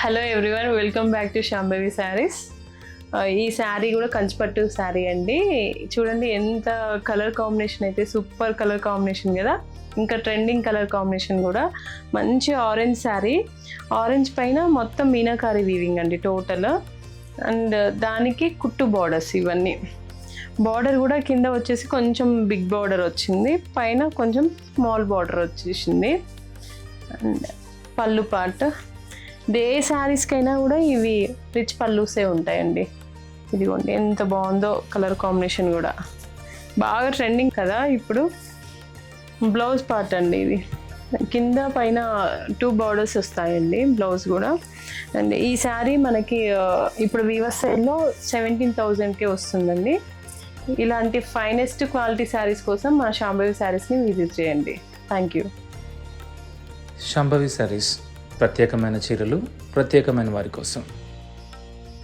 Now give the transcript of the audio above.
Hello everyone, welcome back to Shambhavi saris. ఈ శారీ కూడా కంచిపట్టు శారీ అండి. చూడండి ఎంత కలర్ కాంబినేషన్ అయితే, సూపర్ కలర్ కాంబినేషన్ కదా. ఇంకా ట్రెండింగ్ కలర్ కాంబినేషన్ కూడా, మంచి ఆరెంజ్ శారీ. ఆరెంజ్ పైన మొత్తం మీనాకారి వీవింగ్ అండి టోటల్. అండ్ దానికి కుట్టు బార్డర్స్ ఇవన్నీ. బార్డర్ కూడా కింద వచ్చేసి కొంచెం బిగ్ బార్డర్ వచ్చింది, పైన కొంచెం స్మాల్ బార్డర్ వచ్చేసింది. అండ్ పళ్ళు పార్ట్ ఏ శారీస్కైనా కూడా ఇవి రిచ్ పళ్ళుసే ఉంటాయండి. ఇదిగోండి ఎంత బాగుందో కలర్ కాంబినేషన్ కూడా, బాగా ట్రెండింగ్ కదా ఇప్పుడు. బ్లౌజ్ పార్ట్ అండి ఇది, కింద పైన 2 బార్డర్స్ వస్తాయండి బ్లౌజ్ కూడా. అండ్ ఈ శారీ మనకి ఇప్పుడు వీవర్స్ సైడ్లో 17,000కే వస్తుందండి. ఇలాంటి ఫైనెస్ట్ క్వాలిటీ శారీస్ కోసం మన శాంభవి శారీస్ని విజిట్ చేయండి. Thank you. శాంభవి శారీస్, ప్రత్యేకమైన చీరలు ప్రత్యేకమైన వారి కోసం.